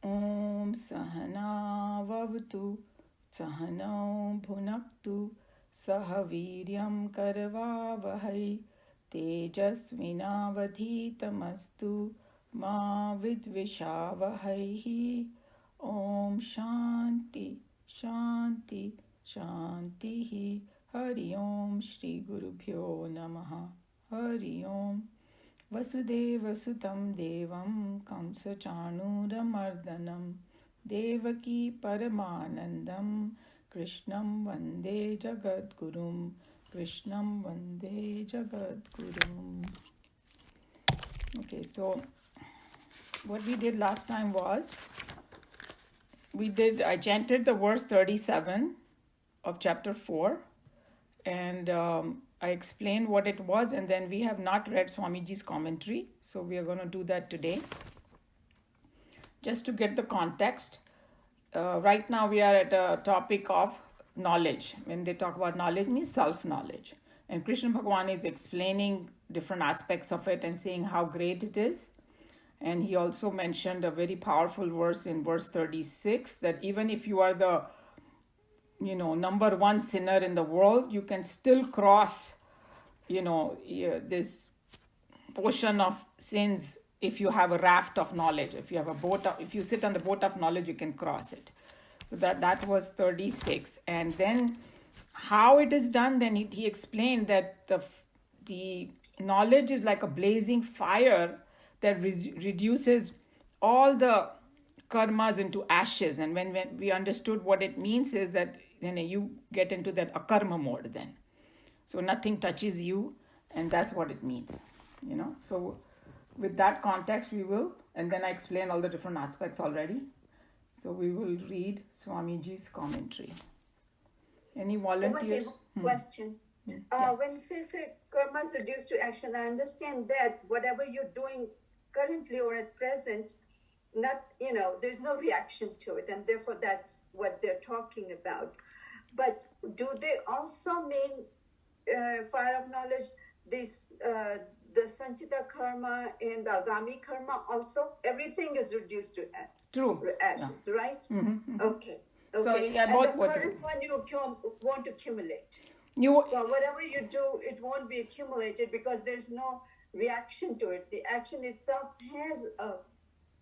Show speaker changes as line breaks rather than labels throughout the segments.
ॐ सहनाववतु सहनौ भुनक्तु सह वीर्यं करवावहै तेजस्विनावधीतमस्तु मा विद्विषावहैः ॐ शान्ति शान्ति शान्तिः हरि ओम श्री गुरुभ्यो नमः हरि ओम वसुदेवसुतं देवं कंसचाणूरमर्दनं देवकी परमानन्दं कृष्णं वन्दे जगद्गुरुं कृष्णं वन्दे जगद्गुरुम्. Okay, so what we did last time was I chanted the verse 37 of chapter 4 and I explained what it was, and then we have not read Swamiji's commentary, so we are going to do that today. Just to get the context, right now we are at a topic of knowledge. When they talk about knowledge, means self-knowledge. And Krishna Bhagavan is explaining different aspects of it and saying how great it is. And he also mentioned a very powerful verse in verse 36, that even if you are the number one sinner in the world, you can still cross, this ocean of sins if you have a raft of knowledge. If you have a boat, if you sit on the boat of knowledge, you can cross it. So that was 36. And then how it is done, then he explained that the knowledge is like a blazing fire that reduces all the karmas into ashes. And when we understood what it means is that you get into that akarma mode then. So nothing touches you, and that's what it means, So with that context we will, and then I explain all the different aspects already. So we will read Swamiji's commentary. Any volunteers?
Question. When it says karma is reduced to action, I understand that whatever you're doing currently or at present, there's no reaction to it, and therefore that's what they're talking about. But do they also mean fire of knowledge, this the sanchita karma and the agami karma also? Everything is reduced to ashes, right?
Mm-hmm.
Okay.
So, yeah,
and the current one you won't accumulate. So whatever you do, it won't be accumulated because there's no reaction to it. The action itself has a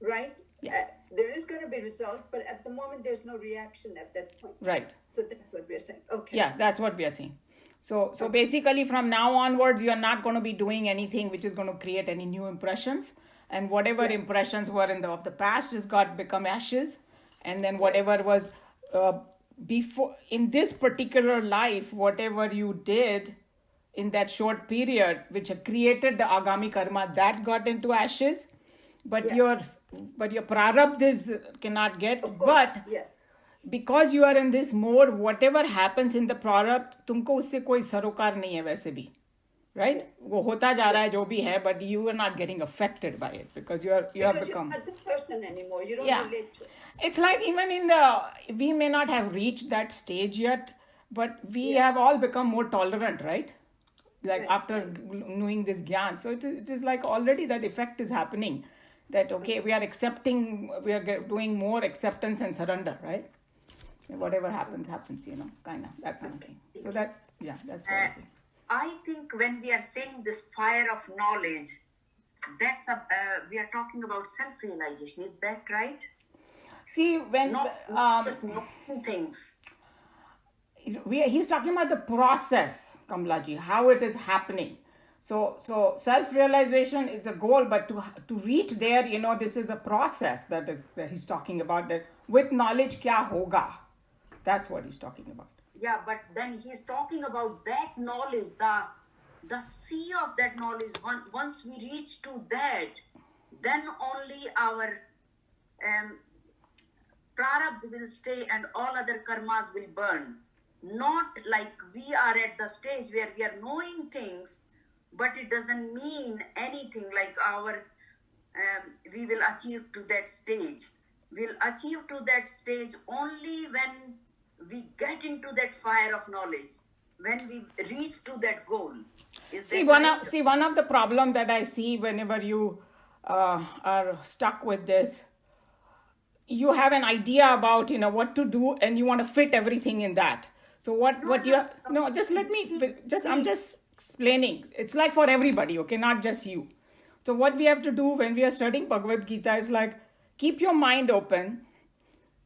right.
Yeah.
There is going to be result, but at the moment there's no reaction at that point.
Right.
So that's what we're saying. Okay.
Yeah, that's what we are saying. So basically from now onwards, you're not going to be doing anything which is going to create any new impressions. And whatever impressions were of the past is become ashes. And then whatever was before, in this particular life, whatever you did in that short period, which created the agami karma, that got into ashes. But your prarabdha cannot get. But because you are in this mode, whatever happens in the prarabdha, तुमको उससे कोई सरोकार नहीं है वैसे भी, right? वो होता जा रहा है जो भी है, but you are not getting affected by it because you have become.
You're not the person anymore. You don't relate to it.
It's like even we may not have reached that stage yet, but we have all become more tolerant, right? Like after knowing this gyan, so it is like already that effect is happening. That we are accepting, we are doing more acceptance and surrender, right? Whatever happens, kind of that kind of thing. So that's what I think.
I think when we are saying this fire of knowledge, that's we are talking about self-realization. Is that right?
See, when
not just knowing things.
He's talking about the process, Kamlaji, how it is happening. So self-realization is the goal, but to reach there, this is a process that he's talking about. That with knowledge, kya hoga? That's what he's talking about.
Yeah, but then he's talking about that knowledge, the sea of that knowledge. Once we reach to that, then only our prarabdha will stay and all other karmas will burn. Not like we are at the stage where we are knowing things, but it doesn't mean anything like we will achieve to that stage. We'll achieve to that stage only when we get into that fire of knowledge, when we reach to that goal.
One of the problem that I see whenever you are stuck with this, you have an idea about, what to do, and you want to fit everything in that. So what you no, just let me just I'm just explaining. It's like for everybody, okay, not just you. So what we have to do when we are studying Bhagavad Gita is like keep your mind open,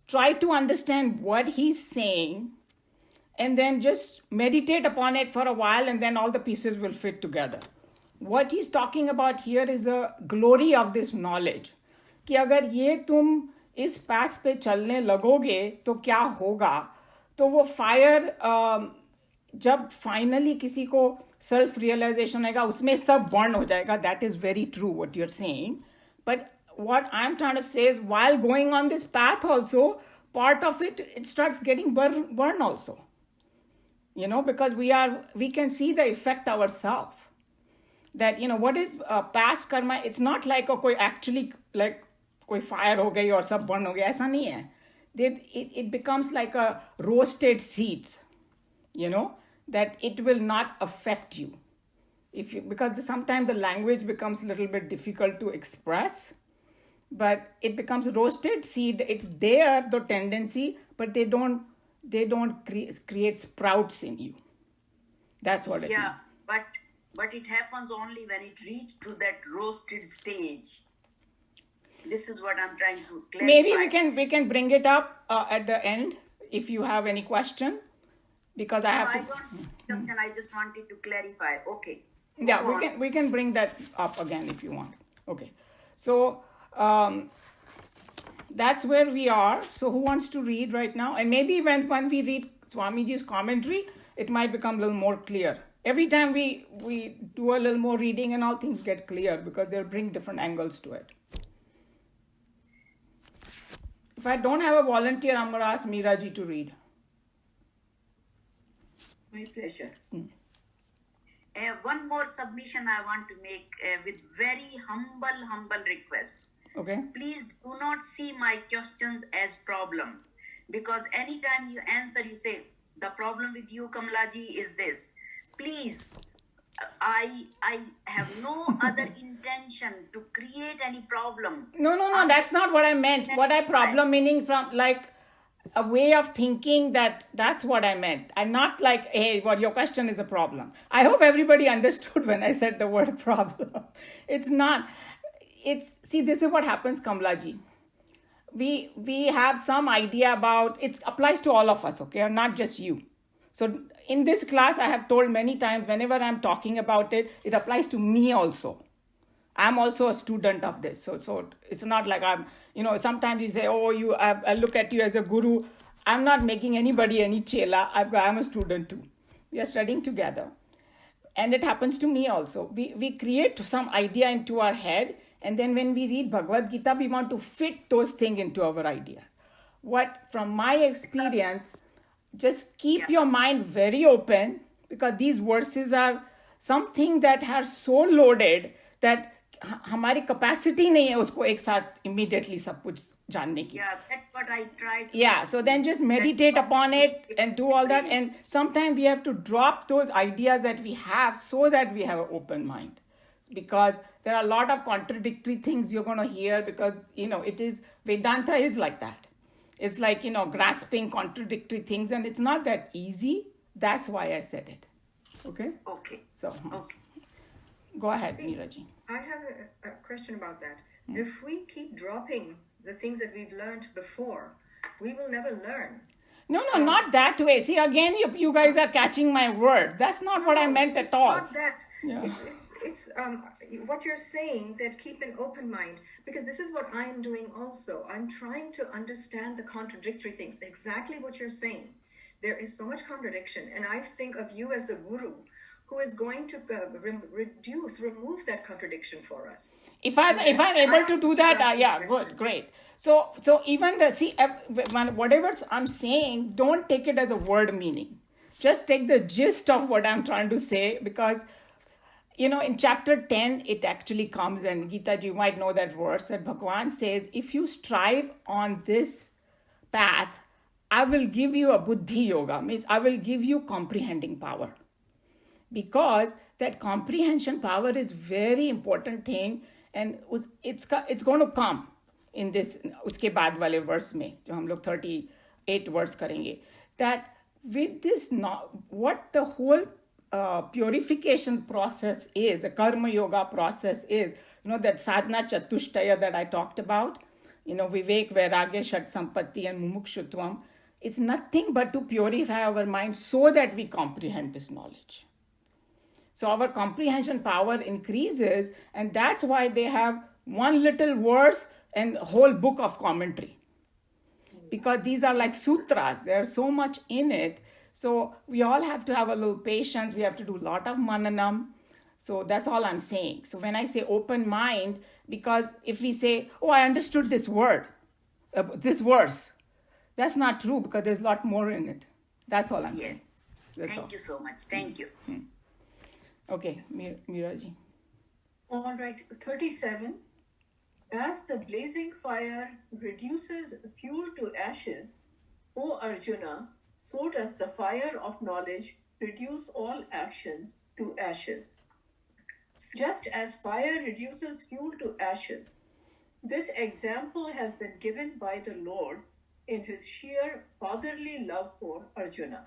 try to understand what he's saying, and then just meditate upon it for a while, and then all the pieces will fit together. What he's talking about here is the glory of this knowledge. कि अगर ये तुम इस path पे चलने लगोगे तो क्या होगा. तो वो फायर जब फाइनली किसी को सेल्फ रियलाइजेशन होगा उसमें सब बर्न हो जाएगा. That is very true what you are saying. But what I'm trying to say is while going on this path also, part of it starts getting burn also. Because we can see the effect ourselves. That, what is past karma, it's not like कोई actually like कोई fire हो गई और सब burn हो गया, ऐसा नहीं है. It becomes like a roasted seeds, that it will not affect you. Because sometimes the language becomes a little bit difficult to express, but it becomes roasted seed. It's there, the tendency, but they don't create sprouts in you. That's what it means.
Yeah, but it happens only when it reaches to that roasted stage. This is what I'm trying to clarify.
Maybe we can bring it up at the end if you have any question, because I have to.
I don't question. I just wanted to clarify. Okay.
Yeah, we can bring that up again if you want. Okay, so that's where we are. So who wants to read right now? And maybe when we read Swamiji's commentary, it might become a little more clear. Every time we do a little more reading and all, things get clear because they'll bring different angles to it. If I don't have a volunteer, I'm going to ask Meeraji to read.
My pleasure. One more submission I want to make with very humble request.
Okay.
Please do not see my questions as problem, because anytime you answer, you say, the problem with you, Kamalaji, is this. Please, I have no other intention to create any problem.
No, that's not what I meant. What I problem meaning from like a way of thinking that's what I meant. I'm not like, hey, what your question is a problem. I hope everybody understood when I said the word problem. It's not. See, this is what happens, Kamalaji. We have some idea about, it applies to all of us, okay, not just you. So in this class, I have told many times, whenever I'm talking about it, it applies to me also. I'm also a student of this. So it's not like I'm, sometimes you say, oh, I look at you as a guru. I'm not making anybody any chela. I'm a student too. We are studying together. And it happens to me also. We create some idea into our head. And then when we read Bhagavad Gita, we want to fit those things into our ideas. From my experience, just keep your mind very open, because these verses are something that are so loaded that हमारी capacity नहीं है उसको एक साथ immediately सब कुछ जानने की.
Yeah, that's what I tried.
Yeah, so then just meditate upon it and do all that. And sometimes we have to drop those ideas that we have so that we have an open mind. Because there are a lot of contradictory things you're going to hear, because, it is, Vedanta is like that. It's like, grasping contradictory things, and it's not that easy. That's why I said it. Okay?
Okay.
So,
okay.
Go ahead, Meeraji.
I have a question about that. If we keep dropping the things that we've learned before, we will never learn.
No, not that way. See, again, you guys are catching my word. That's not what I meant at all.
It's not that.
Yeah.
It's what you're saying, that keep an open mind, because this is what I'm doing also. I'm trying to understand the contradictory things, exactly what you're saying. There is so much contradiction, and I think of you as the guru who is going to remove that contradiction for us.
If I'm able to do that, yeah, good, great. So even whatever I'm saying, don't take it as a word meaning. Just take the gist of what I'm trying to say, because in chapter 10, it actually comes, and Gita, you might know that verse, that Bhagavan says, if you strive on this path, I will give you a buddhi yoga, means I will give you comprehending power. Because that comprehension power is very important thing, and it's going to come. in this उसके बाद वाले verse में जो हम लोग 38 verse करेंगे, that with this what the whole purification process is, the karma yoga process is, that sadhana chatushtaya that I talked about, vivek, vairagya, shat sampatti and mumukshutvam, it's nothing but to purify our mind so that we comprehend this knowledge. So our comprehension power increases, and that's why they have one little verse and whole book of commentary. Because these are like sutras, there's so much in it. So we all have to have a little patience. We have to do a lot of mananam. So that's all I'm saying. So when I say open mind, because if we say, oh, I understood this word, this verse, that's not true because there's a lot more in it. That's all I'm saying.
Thank you so much. Thank you.
Okay, Miraji.
All right, 37. As the blazing fire reduces fuel to ashes, O Arjuna, so does the fire of knowledge reduce all actions to ashes. Just as fire reduces fuel to ashes, this example has been given by the Lord in his sheer fatherly love for Arjuna.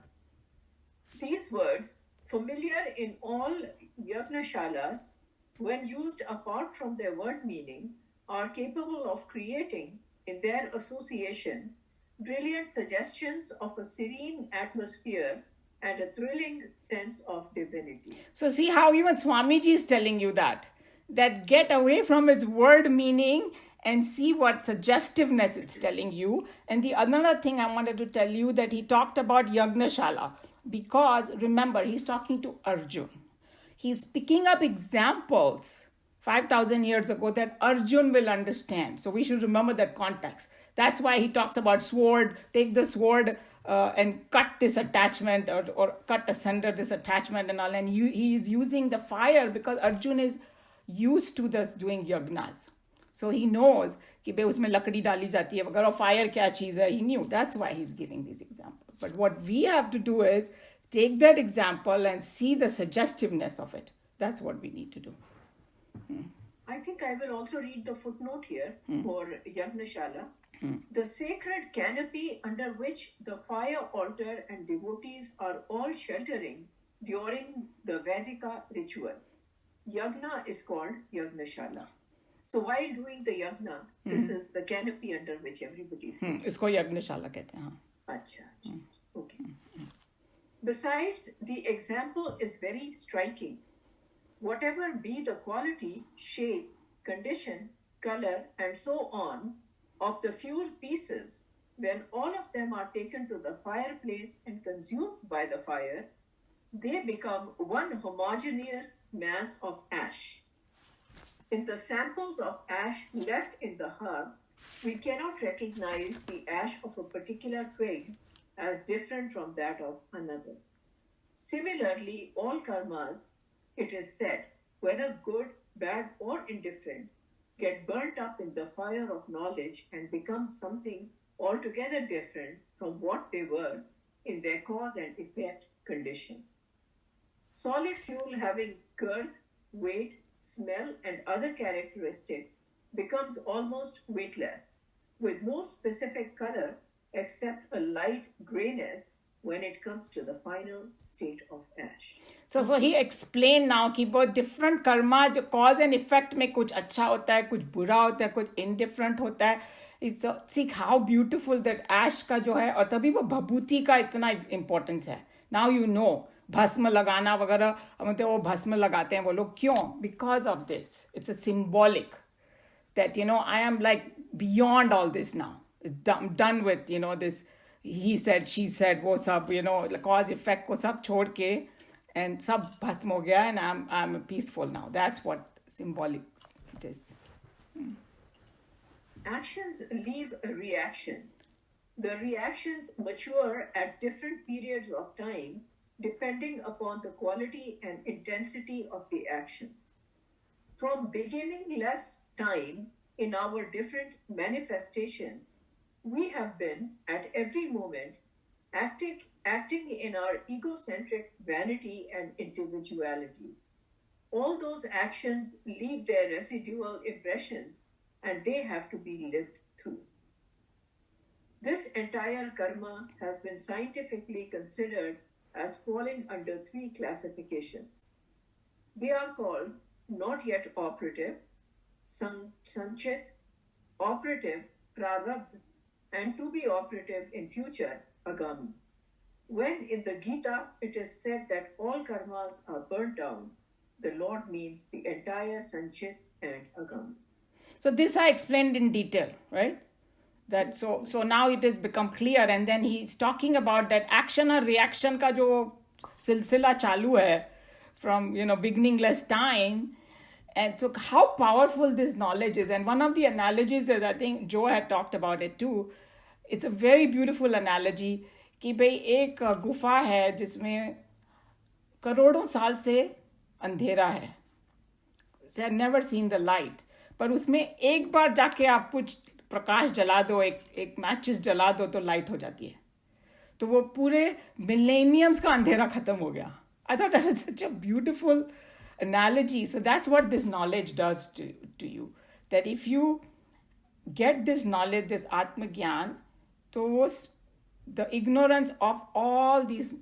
These words, familiar in all Yagnashalas, when used apart from their word meaning, are capable of creating, in their association, brilliant suggestions of a serene atmosphere and a thrilling sense of divinity.
So see how even Swamiji is telling you that get away from its word meaning and see what suggestiveness it's telling you. And the another thing I wanted to tell you, that he talked about Yagnashala, because remember, he's talking to Arjun. He's picking up examples 5,000 years ago that Arjun will understand. So we should remember that context. That's why he talks about sword, take the sword and cut this attachment or cut asunder this attachment and all. And he is using the fire because Arjun is used to this doing yagnas. So he knows कि बे उसमें लकड़ी डाली जाती है वगैरह, fire क्या चीज़ है. He knew. That's why he's giving these examples. But what we have to do is take that example and see the suggestiveness of it. That's what we need to do.
I think I will also read the footnote here for Yagnashala. The sacred canopy under which the fire altar and devotees are all sheltering during the Vedika ritual. Yagna is called Yagnashala. So while doing the yagna, this is the canopy under which everybody is.
इसको यज्ञशाला कहते हैं.
Acha. Okay. Besides, the example is very striking. Whatever be the quality, shape, condition, color, and so on of the fuel pieces, when all of them are taken to the fireplace and consumed by the fire, they become one homogeneous mass of ash. In the samples of ash left in the hub, we cannot recognize the ash of a particular twig as different from that of another. Similarly, all karmas, it is said, whether good, bad, or indifferent, get burnt up in the fire of knowledge and become something altogether different from what they were in their cause and effect condition. Solid fuel having girth, weight, smell, and other characteristics becomes almost weightless, with no specific color except a light grayness when it comes to the final state of ash.
So he explained now कि बहुत different karma जो cause and effect में कुछ अच्छा होता है, कुछ बुरा होता है, कुछ indifferent होता है. It's see how beautiful that ash का जो है, और तभी वो भभूति का इतना importance है. Now you know, भस्म लगाना वगैरह, मतलब वो भस्म लगाते हैं वो लोग क्यों? Because of this. It's a symbolic that, I am like beyond all this now. It's done with, this he said, she said, वो सब, cause effect को सब छोड़ के, and सब भस्म हो गया, and I'm peaceful now. That's what symbolic it is.
Actions leave reactions. The reactions mature at different periods of time depending upon the quality and intensity of the actions. From beginningless time in our different manifestations, we have been at every moment acting in our egocentric vanity and individuality. All those actions leave their residual impressions and they have to be lived through. This entire karma has been scientifically considered as falling under 3 classifications. They are called not yet operative, sanchit, operative, prarabdha, and to be operative in future, agami. When in the Gita it is said that all karmas are burnt down, the Lord means the entire sanchit and agami.
So this I explained in detail, right? That so now it has become clear, and then he's talking about that action or reaction का जो सिलसिला चालू है from beginningless time. And so how powerful this knowledge is. And one of the analogies is, I think Joe had talked about it too. It's a very beautiful analogy कि भाई एक गुफा है जिसमें करोड़ों साल से अंधेरा है. So I've never seen the light. पर उसमें एक बार जाके आप कुछ प्रकाश जला दो, एक मैचेस जला दो तो लाइट हो जाती है. तो वो पूरे मिलेनियम्स का अंधेरा खत्म हो गया. I thought that is such a beautiful analogy. So that's what this knowledge does to you. That if you get this knowledge, this Atma Gyan, तो the ignorance of all these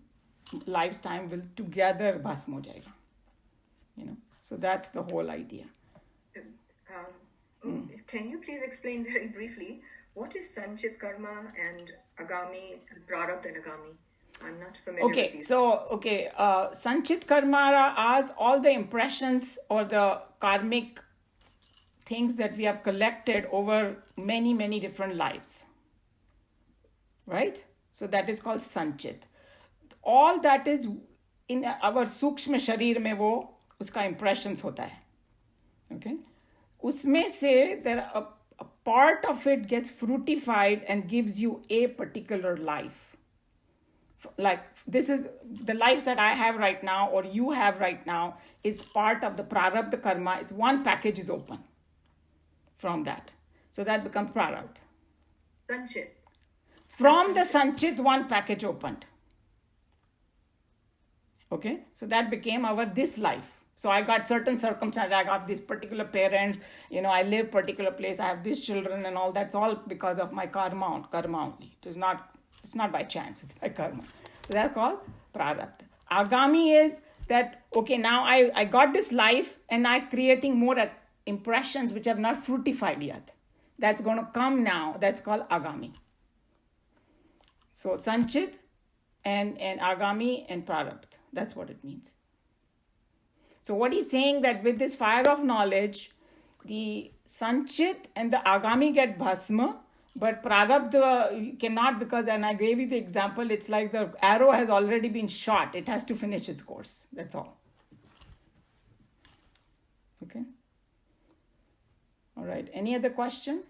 lifetime will together भस्म हो जाएगा. So that's the whole idea.
Can you please explain very briefly what is Sanchit Karma and Agami and Prarabdha and Agami? I'm not familiar with these.
Sanchit Karma are all the impressions or the karmic things that we have collected over many, many different lives. Right? So that is called Sanchit. All that is in our Sukshma Sharir mein wo uska impressions hota hai. Okay? Usme se there a part of it gets fruitified and gives you a particular life. Like this is the life that I have right now or you have right now is part of the prarabdha karma. It's one package is open from that. So that becomes prarabdha.
Sanchit.
From the Sanchit, one package opened. Okay, so that became our this life. So I got certain circumstances. I got these particular parents. I live particular place. I have these children and all. That's all because of my karma only. It's not by chance. It's by karma. So that's called prarabdha. Agami is that okay. Now I got this life and I'm creating more impressions which have not fruitified yet. That's going to come now. That's called agami. So Sanchit and Agami and Prarabdha. That's what it means. So what he's saying that with this fire of knowledge, the Sanchit and the Agami get bhasma, but Prarabdha cannot because, and I gave you the example, it's like the arrow has already been shot. It has to finish its course. That's all. Okay. All right. Any other question?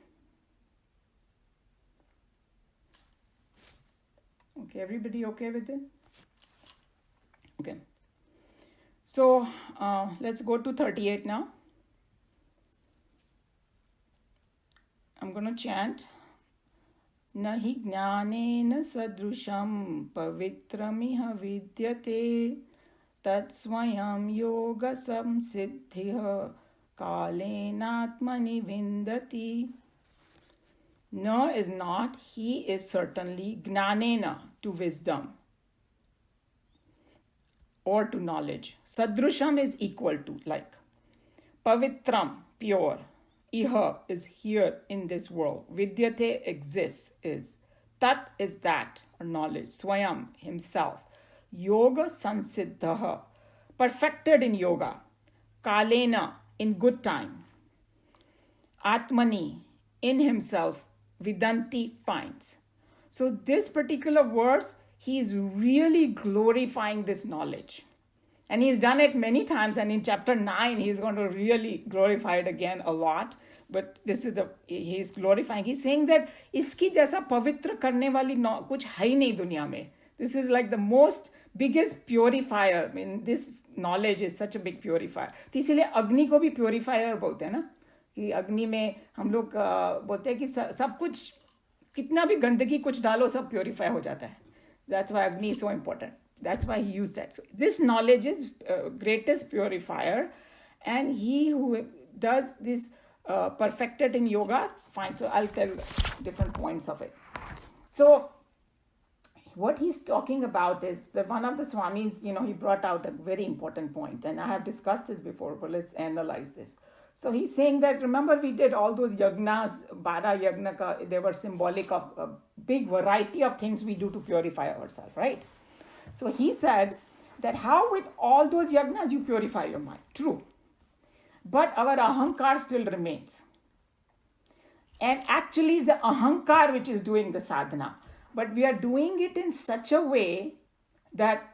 Okay, everybody okay with it? Okay. So let's go to 38 now. I'm going to chant. Nahi jnanena sadrusham pavitramiha vidyate tat swayam yoga samsiddhiha kalenatmani vindati. No is not, he is certainly, gnanena, to wisdom or to knowledge. Sadrusham is equal to, like. Pavitram, pure. Iha is here in this world. Vidyate exists, is. Tat is that, or knowledge. Swayam, himself. Yoga sansiddhaha, perfected in yoga. Kalena, in good time. Atmani, in himself. Vidanti, finds. So this particular verse, he is really glorifying this knowledge. And he's done it many times. And in chapter 9, he's going to really glorify it again a lot. But this is he's glorifying. He's saying that iski jaisa pavitra karne wali kuch hai nahi duniya mein. This is like the most biggest purifier. I mean, this knowledge is such a big purifier. तो इसीलिए अग्नि को भी purifier बोलते हैं ना, कि अग्नि में हम लोग बोलते हैं कि सब कुछ कितना भी गंदगी कुछ डालो सब purify हो जाता है. That's why Agni is so important. That's why he used that. So this knowledge is greatest purifier, and he who does this perfected in yoga, fine. So I'll tell different points of it. So what he's talking about is that one of the Swamis, he brought out a very important point, and I have discussed this before, but let's analyze this. So he's saying that, remember we did all those yagnas, 12 yagna, they were symbolic of a big variety of things we do to purify ourselves, right? So he said that how with all those yagnas you purify your mind. True. But our ahankar still remains. And actually the ahankar which is doing the sadhana. But we are doing it in such a way that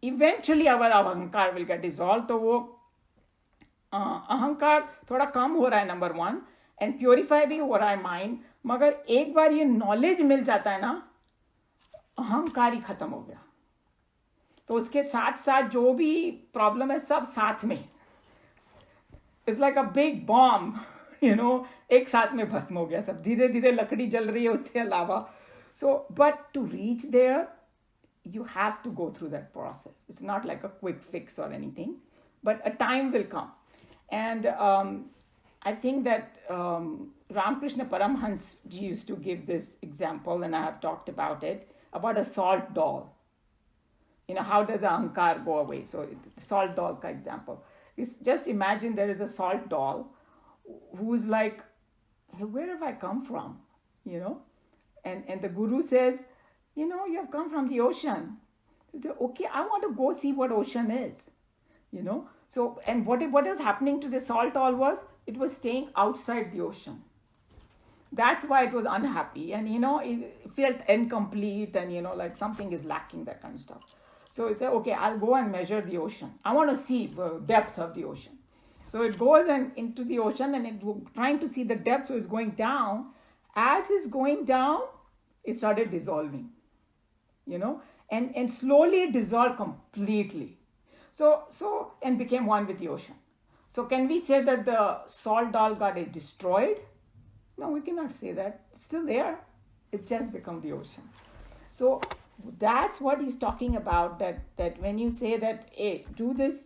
eventually our ahankar will get dissolved. तो वो अहंकार थोड़ा कम हो रहा है number 1 and purify भी हो रहा है माइंड मगर एक बार ये नॉलेज मिल जाता है ना अहंकार ही खत्म हो गया तो उसके साथ साथ जो भी प्रॉब्लम है सब साथ में it's like a big bomb एक साथ में भस्म हो गया सब धीरे धीरे लकड़ी जल रही है उसके अलावा so but to reach there you have to go through that process. It's not like a quick fix or anything, but a time will come. And I think that Ramakrishna Paramhans used to give this example, and I have talked about it, about a salt doll. How does ahankar go away? So salt doll ka example. Just imagine there is a salt doll who is like, hey, where have I come from? And the guru says, you have come from the ocean. You say, okay, I want to go see what ocean is. So, and what is happening to the salt doll was, it was staying outside the ocean. That's why it was unhappy. And, it felt incomplete and, like something is lacking, that kind of stuff. So it said, okay, I'll go and measure the ocean. I want to see the depth of the ocean. So it goes into the ocean and it's trying to see the depth. So it's going down. As it's going down, it started dissolving. And slowly it dissolved completely. So and became one with the ocean. So can we say that the salt doll got destroyed? No, we cannot say that. It's still there. It just become the ocean. So that's what he's talking about, that when you say that, hey, do this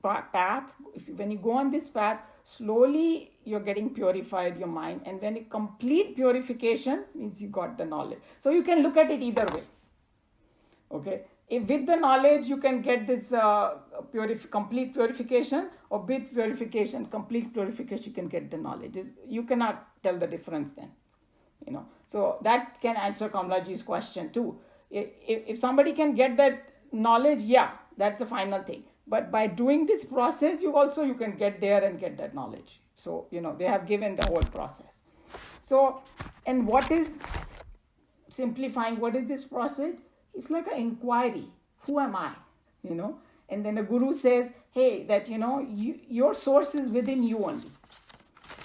path, when you go on this path, slowly you're getting purified, your mind. And when you complete purification, means you got the knowledge. So you can look at it either way. Okay, if with the knowledge you can get this complete purification, or with purification, complete purification, you can get the knowledge. You cannot tell the difference then, So that can answer Kamlaji's question too. If somebody can get that knowledge, yeah, that's the final thing. But by doing this process, you can get there and get that knowledge. So, they have given the whole process. So, and what is simplifying? What is this process? It's like an inquiry. Who am I? And then the guru says, hey, that, your source is within you only.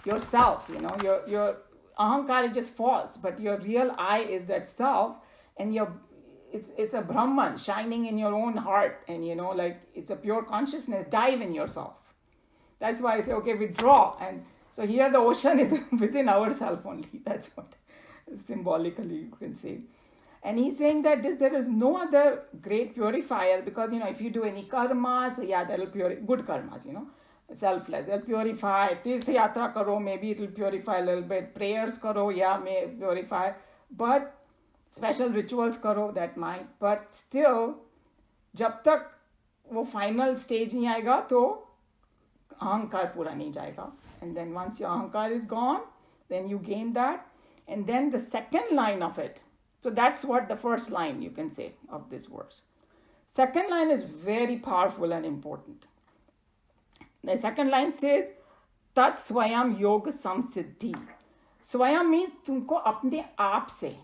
Yourself, your ahankar is just false, but your real I is that self, and it's a Brahman shining in your own heart, and, like it's a pure consciousness. Dive in yourself. That's why I say, okay, withdraw. And so here the ocean is within ourselves only. That's what symbolically you can say. And he's saying that there is no other great purifier, because, if you do any karmas, yeah, that will purify, good karmas, selfless, they'll purify. Tirtha yatra karo, maybe it will purify a little bit. Prayers karo, yeah, may purify. But special rituals karo, that might. But still, jab tak wo final stage nahi aayega, to ahankar pura nahi jayega. And then once your ahankar is gone, then you gain that. And then the second line of it, so that's what the first line you can say of this verse. Second line is very powerful and important. The second line says, Tat Swayam Yoga Samsiddhi. Swayam means तुमको अपने आप से,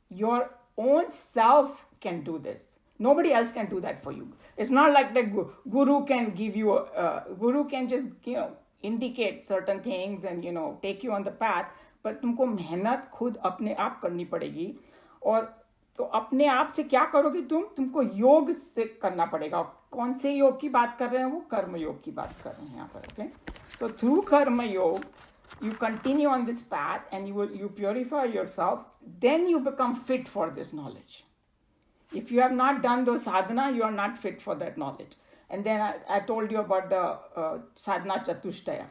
your own self can do this. Nobody else can do that for you. It's not like the guru can give you, guru can just, indicate certain things and, take you on the path. पर तुमको मेहनत खुद अपने आप करनी पड़ेगी. और तो अपने आप से क्या करोगे तुमको योग से करना पड़ेगा. कौन से योग की बात कर रहे हैं? वो कर्म योग की बात कर रहे हैं यहाँ पर. Okay, so through karma yoga you continue on this path and you purify yourself, then you become fit for this knowledge. If you have not done those sadhana, you are not fit for that knowledge. And then I told you about the sadhana chatushtaya.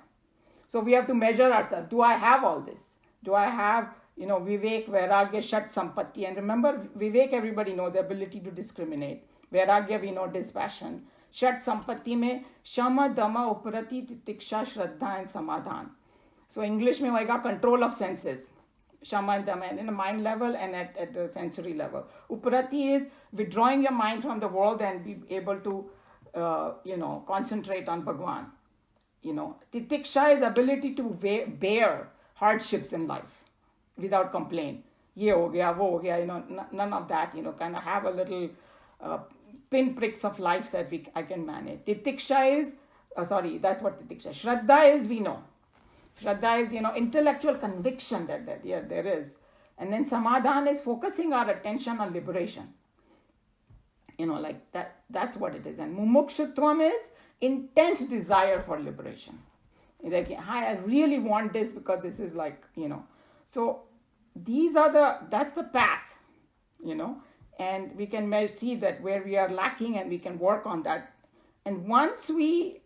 So we have to measure ourselves. Do I have all this? Do I have, Vivek, Vairagya, Shat, Sampatti? And remember, Vivek, everybody knows, ability to discriminate. Vairagya, we know, dispassion. Shat, Sampatti mein Shama, Dama, Uparati, Titiksha, Shraddha, and Samadhan. So English mein hoega control of senses. Shama and Dama, in the mind level and at the sensory level. Uparati is withdrawing your mind from the world and be able to, concentrate on Bhagwan. Titiksha is ability to bear hardships in life without complaint. Ye ho gaya, wo ho gaya, none of that, kind of have a little pinpricks of life that I can manage. Titiksha is, that's what Titiksha. Shraddha is, we know. Shraddha is, intellectual conviction that there is. And then Samadhan is focusing our attention on liberation. Like that, that's what it is. And Mumukshutvam is intense desire for liberation. Like, I really want this because this is like, So that's the path, and we can see that where we are lacking and we can work on that. And once we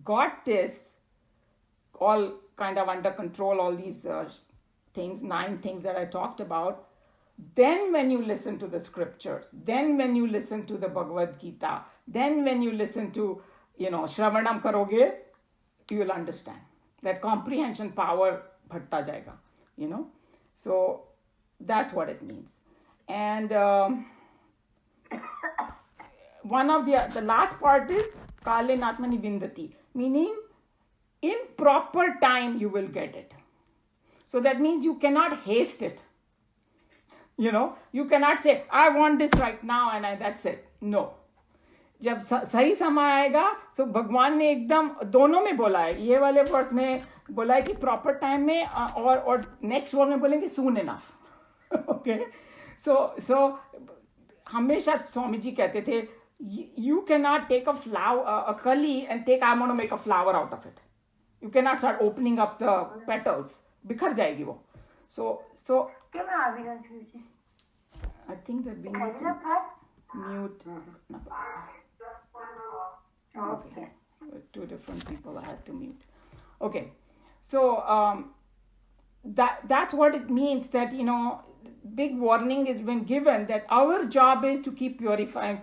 got this all kind of under control, all these things, 9 things that I talked about, then when you listen to the scriptures, then when you listen to the Bhagavad Gita, then when you listen to, Shravanam karoge, you will understand. That comprehension power bhatta jayega, So that's what it means. And one of the last part is Kalen Atmani Vindati, meaning in proper time you will get it. So that means you cannot haste it. You cannot say, I want this right now and that's it. No. जब सही समय आएगा, तो भगवान ने एकदम दोनों में बोला है. ये वाले वर्स में बोला है कि प्रॉपर टाइम में, और नेक्स्ट वर्ड में बोलेंगे सून इनफ. ओके, सो हमेशा स्वामी जी कहते थे, you cannot take a flower, a kali, and think I'm going to make a flower out of it. You cannot start opening up the petals. बिखर जाएगी वो. So I think that we need to mute. Okay. 2 different people I had to mute. Okay. So that's what it means, that big warning has been given that our job is to keep purifying.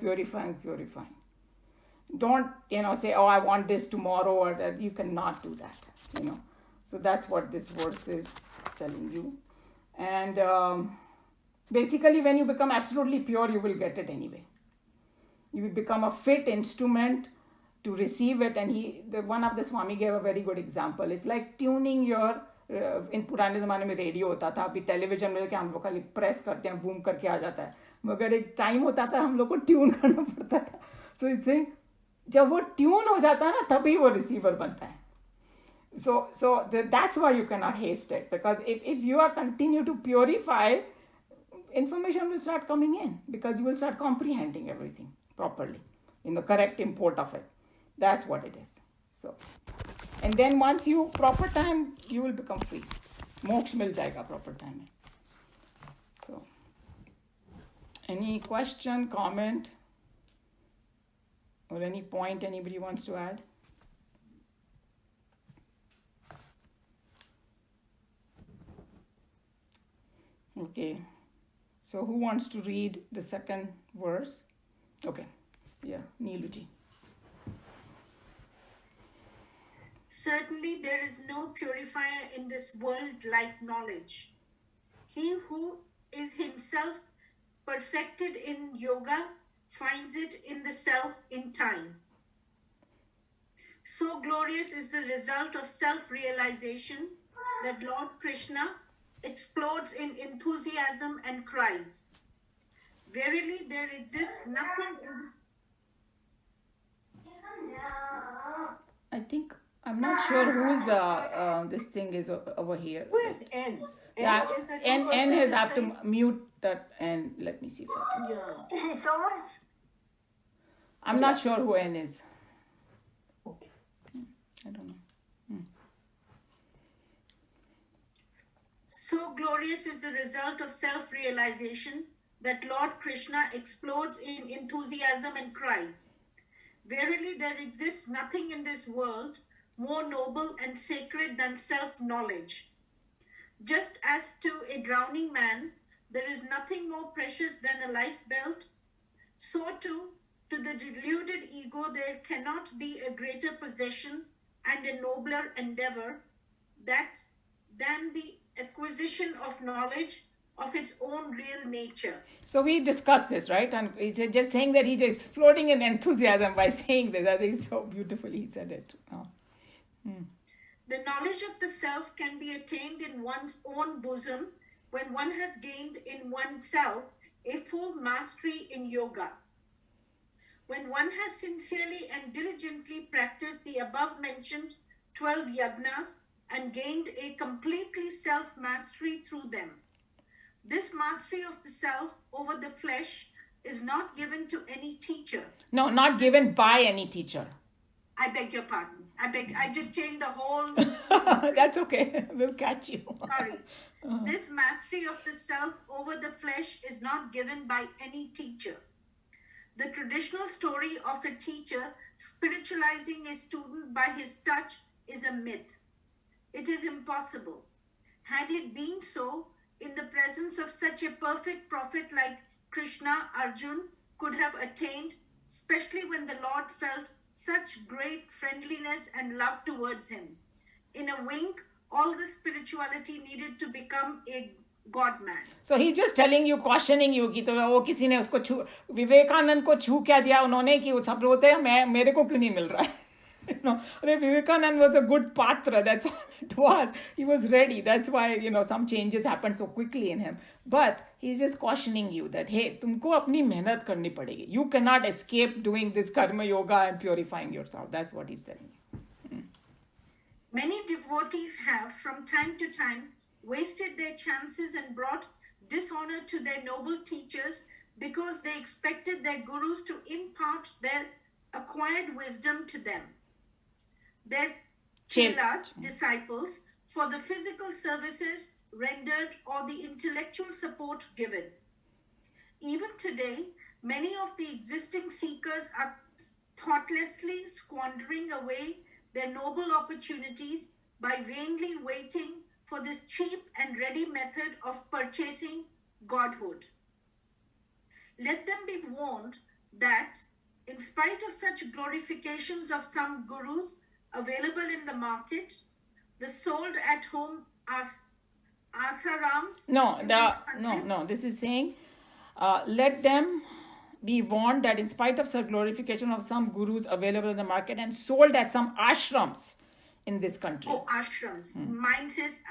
Don't say, oh, I want this tomorrow, or that. You cannot do that. So that's what this verse is telling you. And basically, when you become absolutely pure, you will get it anyway. You will become a fit instrument to receive it. And one of the Swami gave a very good example. It's like tuning your इन पुराने ज़माने में radio होता था, अभी television में क्या हम लोग खाली प्रेस करते हैं, बूम करके आ जाता है, मगर एक टाइम होता था हम लोग को ट्यून करना पड़ता था. सो इससे जब वो ट्यून हो जाता है ना, तभी वो रिसीवर बनता है. So that's why you cannot haste it, because if you are continue to purify, information will start coming in, because you will start comprehending everything properly in the correct import of it. That's what it is. So, and then once you proper time, you will become free. Moksha mil jayega proper time mein. So, any question, comment, or any point anybody wants to add? Okay, so who wants to read the second verse? Okay, yeah, Neeluji.
Certainly there is no purifier in this world like knowledge. He who is himself perfected in yoga finds it in the self in time. So glorious is the result of self-realization that Lord Krishna explodes in enthusiasm and cries, verily there exists nothing in
I think, I'm not sure who's this thing is over here.
Who is N?
Yeah,
is a
N
person
has
this
have to
time?
mute that, and let me see if I can.
Yeah.
I'm not sure who N is.
Okay.
I don't know.
So glorious is the result of self-realization that Lord Krishna explodes in enthusiasm and cries, verily there exists nothing in this world
more noble and sacred than self-knowledge. Just as to a drowning man, there is nothing more precious than a life belt, so too, to the deluded ego, there cannot be a greater possession and a nobler endeavor than the acquisition of knowledge of its own real nature.
So we discussed this, right? And he's just saying that he's exploding in enthusiasm by saying this. I think so beautifully he said it. Oh.
The knowledge of the self can be attained in one's own bosom when one has gained in oneself a full mastery in yoga. When one has sincerely and diligently practiced the above mentioned 12 yagnas and gained a completely self-mastery through them. This mastery of the self over the flesh is not given to any teacher.
No, not given by any teacher.
I beg your pardon. I just changed the whole...
That's okay. We'll catch you.
Sorry. This mastery of the self over the flesh is not given by any teacher. The traditional story of a teacher spiritualizing a student by his touch is a myth. It is impossible. Had it been so, in the presence of such a perfect prophet like Krishna, Arjun could have attained, especially when the Lord felt such great friendliness and love towards him. In a wink, all the spirituality needed to become a God man.
So he's just telling you, cautioning you कि तो वो किसी ने उसको छू विवेकानंद को छू क्या दिया उन्होंने कि वो सब बोलते हैं मैं मेरे को क्यों नहीं मिल रहा है. Vivekanand was a good patra. That's all it was. He was ready. That's why, some changes happened so quickly in him. But he's just cautioning you that, hey, तुमको अपनी मेहनत करनी पड़ेगी. You cannot escape doing this karma yoga and purifying yourself. That's what he's telling you.
Many devotees have, from time to time, wasted their chances and brought dishonor to their noble teachers because they expected their gurus to impart their acquired wisdom to them. Their chelas, disciples, for the physical services rendered or the intellectual support given. Even today, many of the existing seekers are thoughtlessly squandering away their noble opportunities by vainly waiting for this cheap and ready method of purchasing godhood. Let them be warned that, in spite of such glorifications of some gurus available in the market, the sold at home asarams.
No. This is saying, let them be warned that in spite of such glorification of some gurus available in the market and sold at some ashrams in this country.
Oh, ashrams. Mine says,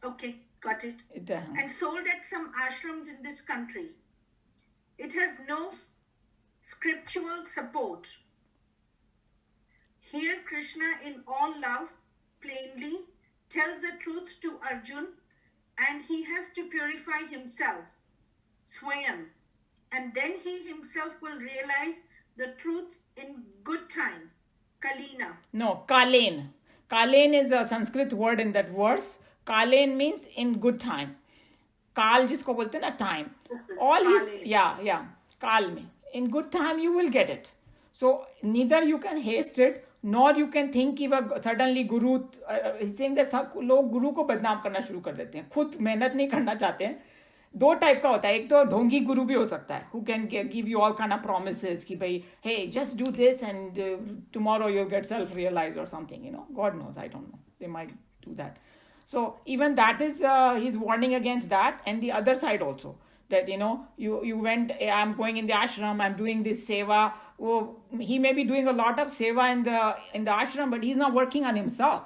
okay, got it. And sold at some ashrams in this country. It has no scriptural support. Here Krishna in all love plainly tells the truth to Arjun, and he has to purify himself, Swayam, and then he himself will realize the truth in good time, Kalina.
No, Kalen. Kalen is a Sanskrit word in that verse. Kalen means in good time. Kal jisko bolte na time. All his, Kal mein. In good time you will get it. So neither you can haste it, nor you can think कि वह suddenly guru, he's saying that लोग गुरु को बदनाम करना शुरू कर देते हैं, खुद मेहनत नहीं करना चाहते हैं. दो टाइप का होता है, एक तो ढोंगी गुरु भी हो सकता है, who can give you all kind of promises कि भाई, hey, just do this and tomorrow you'll get self-realized or something, God knows, I don't know, they might do that. So even that is, he's warning against that, and the other side also, that, you went, I'm going in the ashram, I'm doing this seva. Oh, he may be doing a lot of seva in the ashram, but he's not working on himself.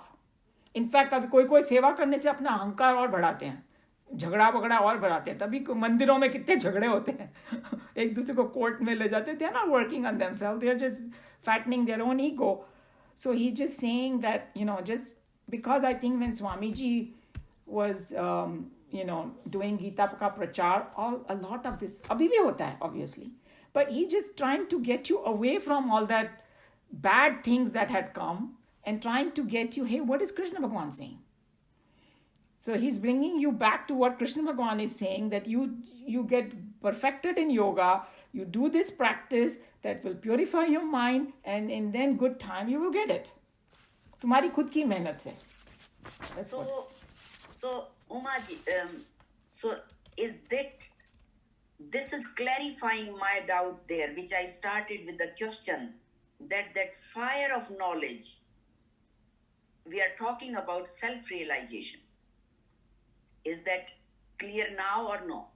In fact, कभी कोई सेवा करने से अपना अहंकार और बढ़ाते हैं, झगड़ा बगड़ा और बढ़ाते हैं. तभी मंदिरों में कितने झगड़े होते हैं, एक दूसरे को कोर्ट में ले जाते हैं. They are not working on themselves, they are just fattening their own ego. So he's just saying that, just because I think when Swamiji was doing Gita ka prachar, a lot of this abhi bhi hota hai, obviously, but he's just trying to get you away from all that bad things that had come and trying to get you, hey, what is Krishna Bhagavan saying? So he's bringing you back to what Krishna Bhagavan is saying, that you get perfected in yoga, you do this practice that will purify your mind, and in then good time you will get it. तुम्हारी खुद की मेहनत से. That's what.
So Umaji, so is this is clarifying my doubt there, which I started with the question that fire of knowledge, we are talking about self-realization. Is that clear now or no?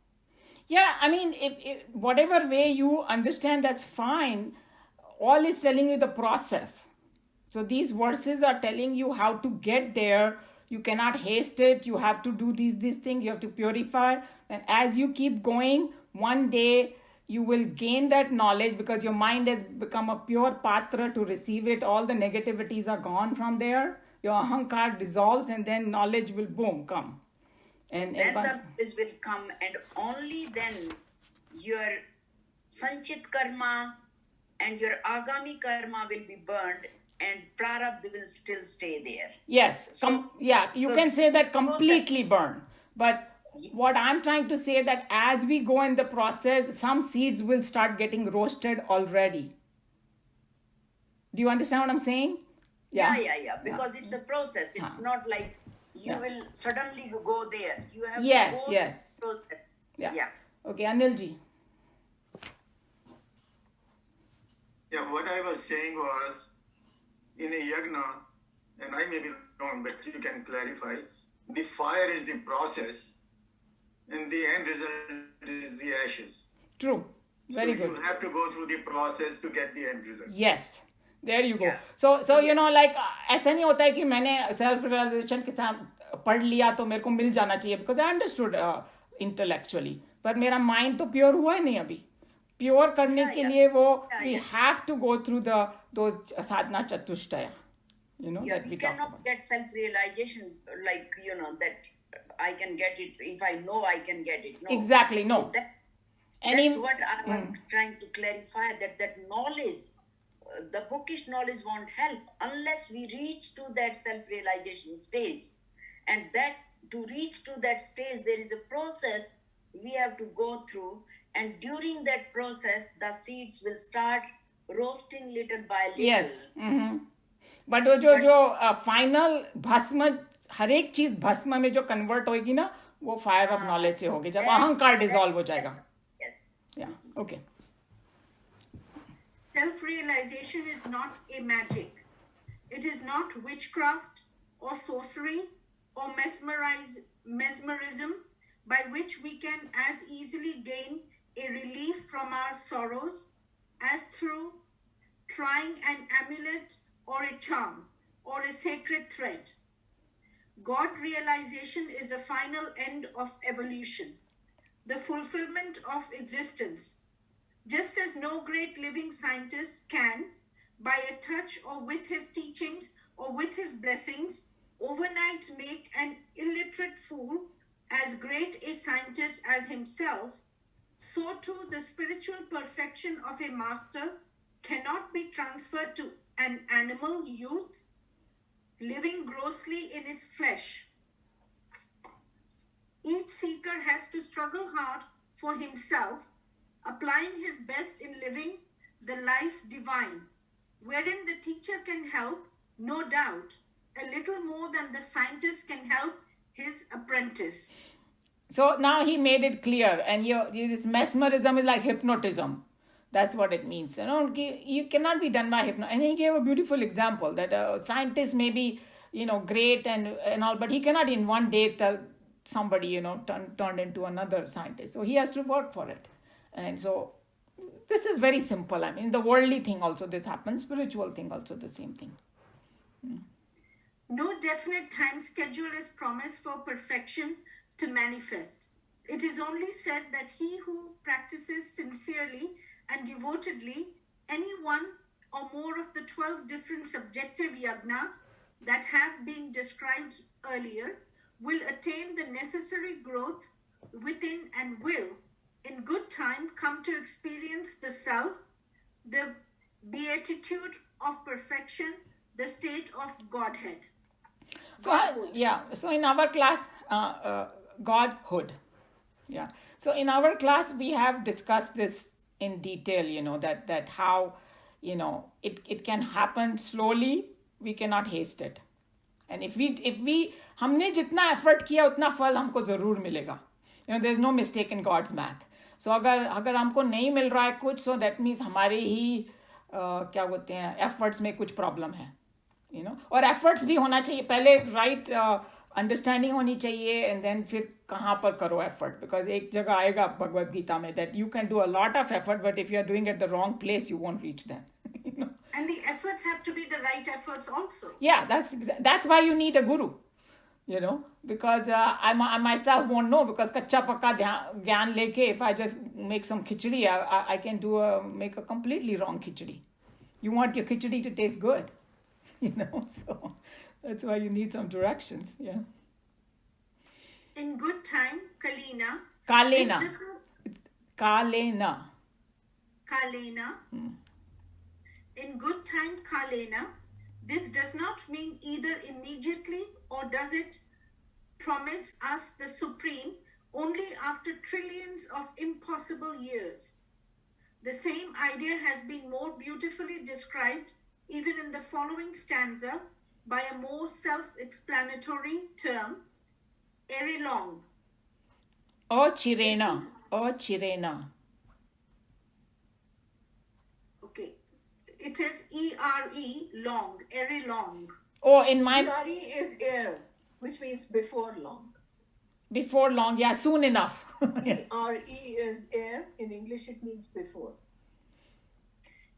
Yeah, I mean, if whatever way you understand, that's fine. All is telling you the process. So these verses are telling you how to get there. You cannot haste it. You have to do these things. You have to purify. And as you keep going, one day you will gain that knowledge because your mind has become a pure patra to receive it. All the negativities are gone from there. Your ahankar dissolves and then knowledge will boom come. And
Then
once,
the knowledge will come, and only then your sanchit karma and your agami karma will be burned, and prarabdha will still stay there.
yes, you
so
can say that
process-
completely burn. But what I'm trying to say that as we go in the process, some seeds will start getting roasted already. Do you understand what I'm saying?
Yeah. Because it's a process. It's not like you will suddenly go there. You have to go through the process. Yeah.
Okay, Anilji.
Yeah, what I was saying was, in a yagna, and I may be wrong, but you can clarify, the fire is the process, and the end result is the ashes.
True. Very
so
good.
You have to go through the process to get the end result.
Yes. There you go.
Yeah.
So you know, like ऐसा नहीं होता है कि मैंने self realization के साथ पढ़ लिया तो मेरे को मिल जाना चाहिए because I understood intellectually. पर मेरा mind तो pure हुआ ही नहीं अभी. Pure करने के लिए वो we have to go through those sadhana chatushtaya. You know that
We
we talk
cannot
about.
get self-realization like, that I can get it. If I know I can get it. No.
Exactly, no.
So
And
that's
in-
what I was trying to clarify, that knowledge, the bookish knowledge won't help unless we reach to that self-realization stage. And that's to reach to that stage, there is a process we have to go through. And during that process, the seeds will start roasting little by little.
Yes. But वो जो final भस्म हर एक चीज भस्म में जो convert होगी ना वो फायर ऑफ नॉलेज से होगी जब अहंकार डिसॉल्व हो जाएगा.
Yes.
Yeah. Okay.
Self-realization is not a magic. It is not witchcraft or sorcery or mesmerism by which we can as easily gain a relief from our sorrows as through trying an amulet or a charm or a sacred thread. God realization is a final end of evolution, the fulfillment of existence. Just as no great living scientist can, by a touch or with his teachings or with his blessings, overnight make an illiterate fool as great a scientist as himself, so too the spiritual perfection of a master cannot be transferred to an animal youth living grossly in its flesh. Each seeker has to struggle hard for himself, applying his best in living the life divine, wherein the teacher can help, no doubt, a little more than the scientist can help his apprentice.
So now he made it clear, and this mesmerism is like hypnotism. That's what it means. You cannot be done by hypnotism. And he gave a beautiful example that a scientist may be, great and all, but he cannot in one day tell somebody, turned into another scientist. So he has to work for it. And so this is very simple. I mean, the worldly thing also this happens, spiritual thing also the same thing.
No definite time schedule is promised for perfection to manifest. It is only said that he who practices sincerely and devotedly any one or more of the 12 different subjective yagnas that have been described earlier will attain the necessary growth within and will, in good time, come to experience the self, the beatitude of perfection, the state of Godhead.
So in our class, Godhood. Yeah. So in our class, we have discussed this in detail, that how, it can happen slowly, we cannot haste it. And if we हमने जितना effort किया उतना फल हमको जरूर मिलेगा. There's no mistake in God's math. So अगर हमको नहीं मिल रहा है कुछ, so that means हमारे ही क्या बोलते हैं efforts में कुछ problem है. और efforts भी होना चाहिए. पहले right understanding होनी चाहिए, and then फिर कहाँ पर करो effort. Because एक जगह आएगा भगवद गीता में that you can do a lot of effort, but if you are doing it at the wrong place, you won't reach them.
And the efforts have to be the right efforts also.
Yeah, that's why you need a guru. Because I myself won't know, because kacha pakka gyan leke, if I just make some khichdi, I can make a completely wrong khichdi. You want your khichdi to taste good, so that's why you need some directions. Yeah.
In good time, Kalena.
Kalena.
This does not-
Kalena.
Kalena. In good time, Kalena. This does not mean either immediately or does it promise us the supreme only after trillions of impossible years. The same idea has been more beautifully described even in the following stanza by a more self-explanatory term, ere long.
O Chirena. O Chirena.
Okay. It says E-R-E, long, ere long.
Oh, in my...
E-R-E is ere, which means before long.
Before long, yeah, soon enough.
E-R-E is ere. In English, it means before.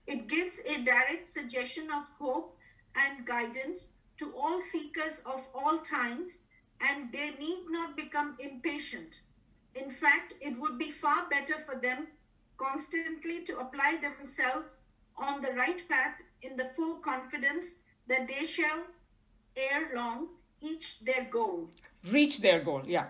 It gives a direct suggestion of hope and guidance to all seekers of all times, and they need not become impatient. In fact, it would be far better for them constantly to apply themselves on the right path in the full confidence that they shall, ere long, reach their goal.
Reach their goal, yeah.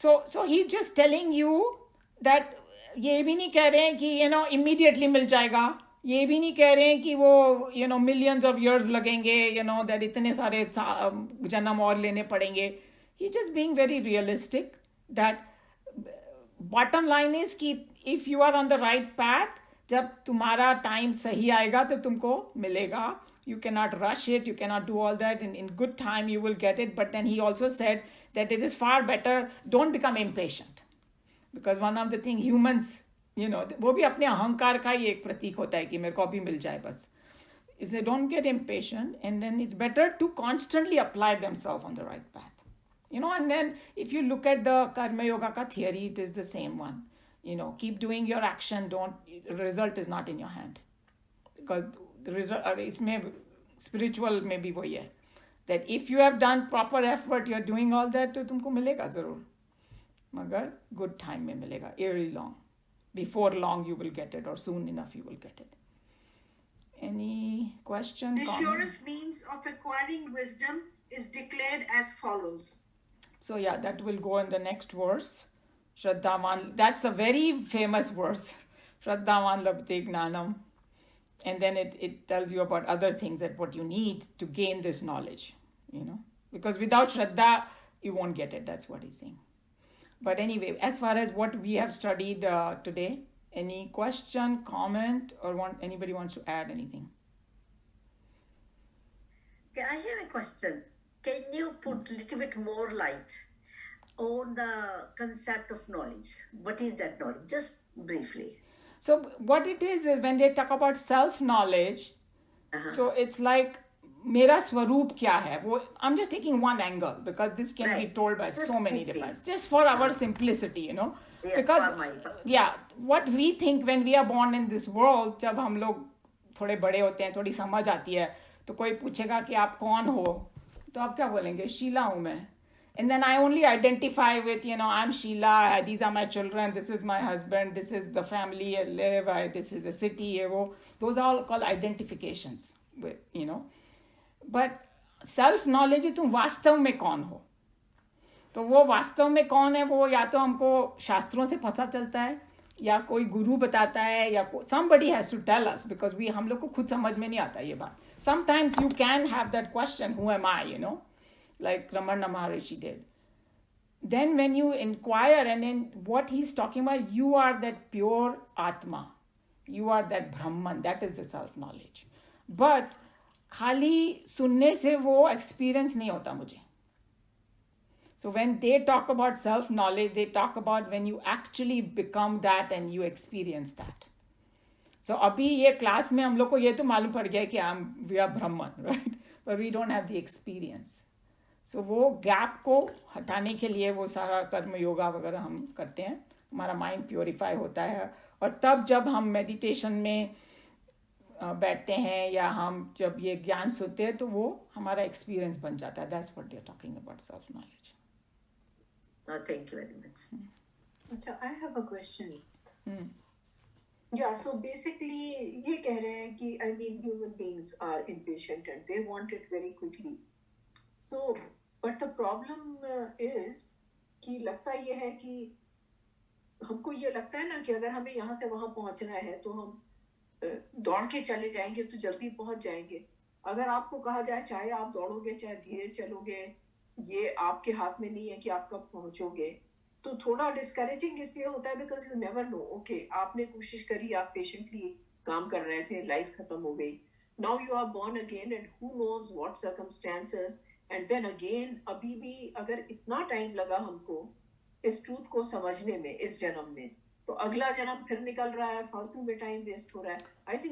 So he's just telling you that ये भी नहीं कह रहे हैं कि immediately मिल जाएगा, ये भी नहीं कह रहे हैं कि वो millions of years लगेंगे, that इतने सारे जन्म और लेने पड़ेंगे. He's just being very realistic that bottom line is कि if you are on the right path, जब तुम्हारा टाइम सही आएगा तो तुमको मिलेगा. You cannot rush it, you cannot do all that. In good time you will get it. But then he also said that it is far better, don't become impatient. Because one of the things humans, वो भी अपने अहंकार का ही एक प्रतीक होता है कि मेरे को अभी मिल जाए बस. Is they don't get impatient, and then it's better to constantly apply themselves on the right path. And then if you look at the Karma Yoga ka theory, it is the same one. Keep doing your action, result is not in your hand. Because the result, spiritual maybe वो है. That if you have done proper effort, you are doing all that, तो तुमको मिलेगा जरूर. मगर good time में मिलेगा, ere long. Before long you will get it, or soon enough you will get it. Any question?
The
comment?
surest means of acquiring wisdom is declared as follows.
So yeah, that will go in the next verse. Shraddhavan, that's a very famous verse. Shraddhavan labdhe gnanam. And then it tells you about other things, that what you need to gain this knowledge, Because without Shraddha, you won't get it. That's what he's saying. But anyway, as far as what we have studied today, any question, comment, or anybody wants to add anything?
Okay, I have a question. Can you put a little bit more light on the concept of knowledge? What is that knowledge? Just briefly.
So what it is when they talk about self-knowledge, so it's like, मेरा स्वरूप क्या है? वो, I'm just taking one angle because this can be told by
Just
so many
briefly.
different, just for our simplicity,
Yeah,
because
for my-
yeah, what we think when we are born in this world, जब हम लोग थोड़े बड़े होते हैं, थोड़ी समझ आती है, तो कोई पूछेगा कि आप कौन हो, तो आप क्या बोलेंगे? शीला हूँ मैं. And then I only identify with, I'm Sheila, these are my children, this is my husband, this is the family I live, this is a city, those are all called identifications, But self-knowledge है तुम वास्तव में कौन हो. तो वो वास्तव में कौन है, वो या तो हमको शास्त्रों से पता चलता है, या कोई गुरु बताता है, या somebody has to tell us, because हम लोग को खुद समझ में नहीं आता ये बात. Sometimes you can have that question, who am I, like Ramana Maharishi did. Then when you inquire, and then what he's talking about, you are that pure Atma. You are that Brahman. That is the self-knowledge. But खाली सुनने से वो experience नहीं होता मुझे. So when they talk about self-knowledge, they talk about when you actually become that and you experience that. So अभी ये class में हम लोग को ये तो मालूम पड़ गया है कि we are Brahman, right? But we don't have the experience. So वो गैप को हटाने के लिए वो सारा कर्म योगा वगैरह हम करते हैं. हमारा माइंड प्योरीफाई होता है और तब जब हम मेडिटेशन में बैठते हैं या हम जब ये ज्ञान सुनते हैं तो वो हमारा एक्सपीरियंस बन जाता है. That's what they're talking about, self-knowledge.
Thank you very much.
अच्छा, I have a question. Yeah, so basically ये कह रहे हैं कि I mean human beings are impatient and they want it very quickly. So, but the problem is कि लगता ये है कि हमको ये लगता है ना कि अगर हमें यहाँ से वहाँ पहुँचना है तो हम दौड़ के चले जाएंगे तो जल्दी पहुँच जाएंगे. अगर आपको कहा जाए चाहे आप दौड़ोगे चाहे धीरे चलोगे, ये आपके हाथ में नहीं है कि आप कब पहुंचोगे, तो थोड़ा डिस्करेजिंग इसलिए होता है because you never know. Okay, आपने कोशिश करी, आप पेशेंटली काम कर रहे थे, लाइफ खत्म हो गई. Now you are born again and who knows what circumstances, and then again अभी भी अगर इतना टाइम लगा हमको इस ट्रूथ को समझने में इस जन्म में, तो अगला जन्म फिर निकल रहा है, फालतू में टाइम वेस्ट हो रहा है. I think